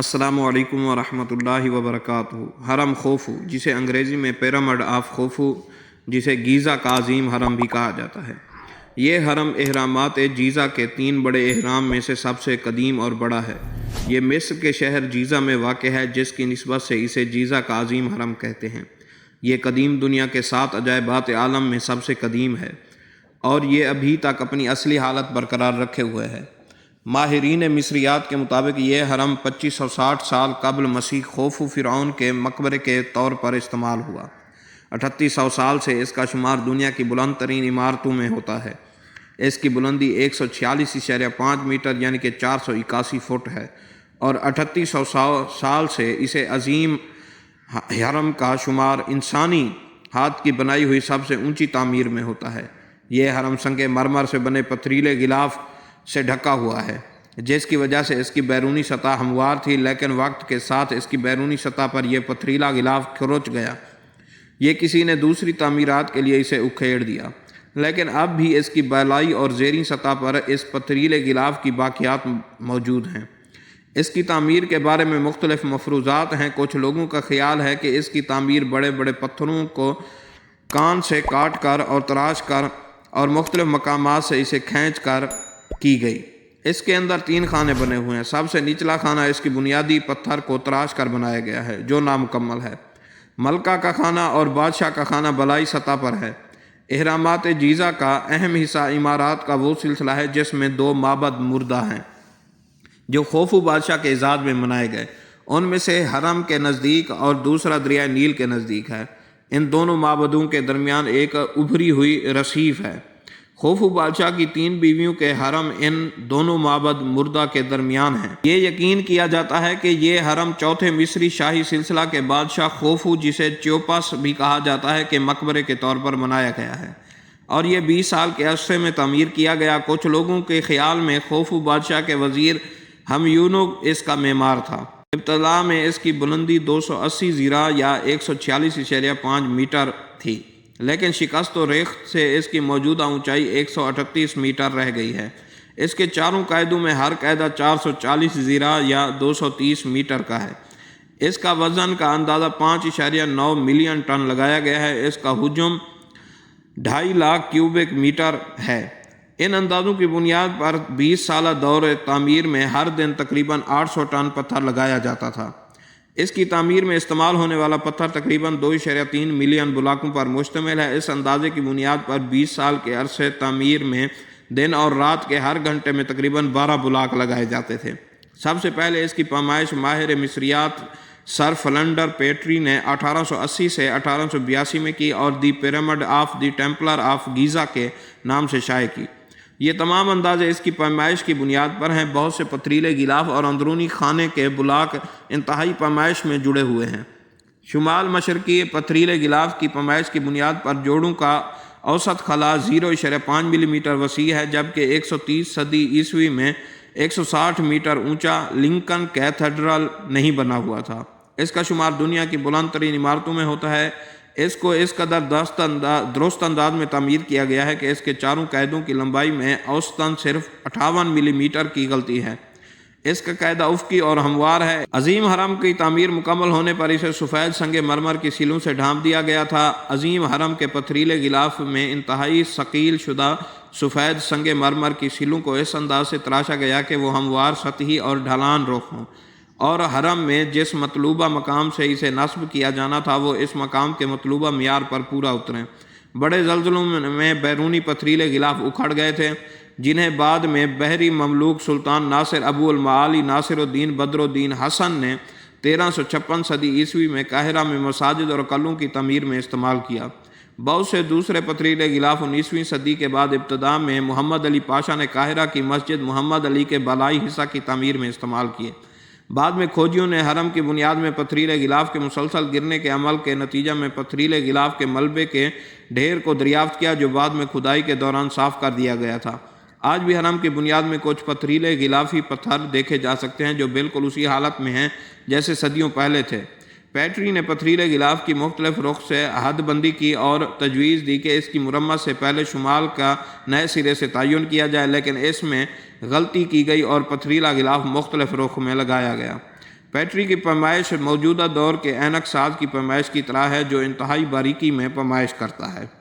السلام علیکم ورحمۃ اللہ وبرکاتہ۔ حرم خوفو، جسے انگریزی میں پیرامڈ آف خوفو، جسے گیزا کا عظیم حرم بھی کہا جاتا ہے، یہ حرم اہرامات جیزا کے 3 بڑے اہرام میں سے سب سے قدیم اور بڑا ہے۔ یہ مصر کے شہر جیزا میں واقع ہے، جس کی نسبت سے اسے جیزا کا عظیم حرم کہتے ہیں۔ یہ قدیم دنیا کے 7 عجائبات عالم میں سب سے قدیم ہے اور یہ ابھی تک اپنی اصلی حالت برقرار رکھے ہوئے ہے۔ ماہرین مصریات کے مطابق یہ حرم 2560 سال قبل مسیح خوفو فرعون کے مقبرے کے طور پر استعمال ہوا۔ 3800 سال سے اس کا شمار دنیا کی بلند ترین عمارتوں میں ہوتا ہے۔ اس کی بلندی 146.5 میٹر یعنی کہ 481 فٹ ہے اور 3800 سال سے اسے عظیم حرم کا شمار انسانی ہاتھ کی بنائی ہوئی سب سے اونچی تعمیر میں ہوتا ہے۔ یہ حرم سنگ مرمر سے بنے پتھریلے غلاف سے ڈھکا ہوا ہے، جس کی وجہ سے اس کی بیرونی سطح ہموار تھی، لیکن وقت کے ساتھ اس کی بیرونی سطح پر یہ پتھریلا غلاف کھرچ گیا۔ یہ کسی نے دوسری تعمیرات کے لیے اسے اکھیڑ دیا، لیکن اب بھی اس کی بالائی اور زیریں سطح پر اس پتھریلے غلاف کی باقیات موجود ہیں۔ اس کی تعمیر کے بارے میں مختلف مفروضات ہیں۔ کچھ لوگوں کا خیال ہے کہ اس کی تعمیر بڑے بڑے پتھروں کو کان سے کاٹ کر اور تراش کر اور مختلف مقامات سے اسے کھینچ کر کی گئی۔ اس کے اندر 3 خانے بنے ہوئے ہیں۔ سب سے نچلا خانہ اس کی بنیادی پتھر کو تراش کر بنایا گیا ہے، جو نامکمل ہے۔ ملکہ کا خانہ اور بادشاہ کا خانہ بالائی سطح پر ہے۔ اہرامات جیزا کا اہم حصہ عمارات کا وہ سلسلہ ہے جس میں 2 معبد مردہ ہیں جو خوفو بادشاہ کے اعزاز میں بنائے گئے۔ ان میں سے حرم کے نزدیک اور دوسرا دریائے نیل کے نزدیک ہے۔ ان دونوں معبدوں کے درمیان ایک ابھری ہوئی رصیف ہے۔ خوفو بادشاہ کی 3 بیویوں کے حرم ان دونوں معبد مردہ کے درمیان ہیں۔ یہ یقین کیا جاتا ہے کہ یہ حرم 4تھے مصری شاہی سلسلہ کے بادشاہ خوفو، جسے چیوپس بھی کہا جاتا ہے، کے مقبرے کے طور پر بنایا گیا ہے اور یہ 20 سال کے عرصے میں تعمیر کیا گیا۔ کچھ لوگوں کے خیال میں خوفو بادشاہ کے وزیر ہمیونگ اس کا معمار تھا۔ ابتدا میں اس کی بلندی 280 ذراع یا 146.5 میٹر تھی، لیکن شکست و ریخت سے اس کی موجودہ اونچائی 138 میٹر رہ گئی ہے۔ اس کے چاروں قائدوں میں ہر قاعدہ 440 ذراع یا 230 میٹر کا ہے۔ اس کا وزن کا اندازہ 5.9 ملین ٹن لگایا گیا ہے۔ اس کا حجم 2.5 لاکھ کیوبک میٹر ہے۔ ان اندازوں کی بنیاد پر 20 سالہ دور تعمیر میں ہر دن تقریباً 800 ٹن پتھر لگایا جاتا تھا۔ اس کی تعمیر میں استعمال ہونے والا پتھر تقریباً 2.3 ملین بلاکوں پر مشتمل ہے۔ اس اندازے کی بنیاد پر 20 سال کے عرصے تعمیر میں دن اور رات کے ہر گھنٹے میں تقریباً 12 بلاک لگائے جاتے تھے۔ سب سے پہلے اس کی پیمائش ماہر مصریات سر فلنڈر پیٹری نے 1880 سے 1882 میں کی اور دی پیرامڈ آف دی ٹیمپلر آف گیزا کے نام سے شائع کی۔ یہ تمام اندازے اس کی پیمائش کی بنیاد پر ہیں۔ بہت سے پتھریلے غلاف اور اندرونی خانے کے بلاک انتہائی پیمائش میں جڑے ہوئے ہیں۔ شمال مشرقی پتھریلے غلاف کی پیمائش کی بنیاد پر جوڑوں کا اوسط خلا 0.5 ملی میٹر وسیع ہے، جبکہ 130 صدی عیسوی میں 160 میٹر اونچا لنکن کیتھیڈرل نہیں بنا ہوا تھا۔ اس کا شمار دنیا کی بلند ترین عمارتوں میں ہوتا ہے۔ اس کو اس قدر درست انداز میں تعمیر کیا گیا ہے کہ اس کے چاروں قاعدوں کی لمبائی میں اوسطاً صرف 58 ملی میٹر کی غلطی ہے۔ اس کا قاعدہ افقی اور ہموار ہے۔ عظیم حرم کی تعمیر مکمل ہونے پر اسے سفید سنگ مرمر کی سیلوں سے ڈھانپ دیا گیا تھا۔ عظیم حرم کے پتھریلے غلاف میں انتہائی ثقیل شدہ سفید سنگ مرمر کی سیلوں کو اس انداز سے تراشا گیا کہ وہ ہموار، سطحی اور ڈھلان رخ ہوں اور حرم میں جس مطلوبہ مقام سے اسے نصب کیا جانا تھا وہ اس مقام کے مطلوبہ معیار پر پورا اتریں۔ بڑے زلزلوں میں بیرونی پتھریلے غلاف اکھڑ گئے تھے، جنہیں بعد میں بحری مملوک سلطان ناصر ابو المعالی ناصر الدین بدر الدین حسن نے 1356 صدی عیسوی میں قاہرہ میں مساجد اور قلعوں کی تعمیر میں استعمال کیا۔ بہت سے دوسرے پتھریلے غلاف 19ویں صدی کے بعد ابتدا میں محمد علی پاشا نے قاہرہ کی مسجد محمد علی کے بالائی حصہ کی تعمیر میں استعمال کیے۔ بعد میں کھوجیوں نے حرم کی بنیاد میں پتھریلے غلاف کے مسلسل گرنے کے عمل کے نتیجہ میں پتھریلے غلاف کے ملبے کے ڈھیر کو دریافت کیا، جو بعد میں کھدائی کے دوران صاف کر دیا گیا تھا۔ آج بھی حرم کی بنیاد میں کچھ پتھریلے غلافی پتھر دیکھے جا سکتے ہیں جو بالکل اسی حالت میں ہیں جیسے صدیوں پہلے تھے۔ پیٹری نے پتھریلے غلاف کی مختلف رخ سے حد بندی کی اور تجویز دی کہ اس کی مرمت سے پہلے شمال کا نئے سرے سے تعین کیا جائے، لیکن اس میں غلطی کی گئی اور پتھریلا غلاف مختلف رخ میں لگایا گیا۔ پیٹری کی پیمائش موجودہ دور کے اینک ساز کی پیمائش کی طرح ہے جو انتہائی باریکی میں پیمائش کرتا ہے۔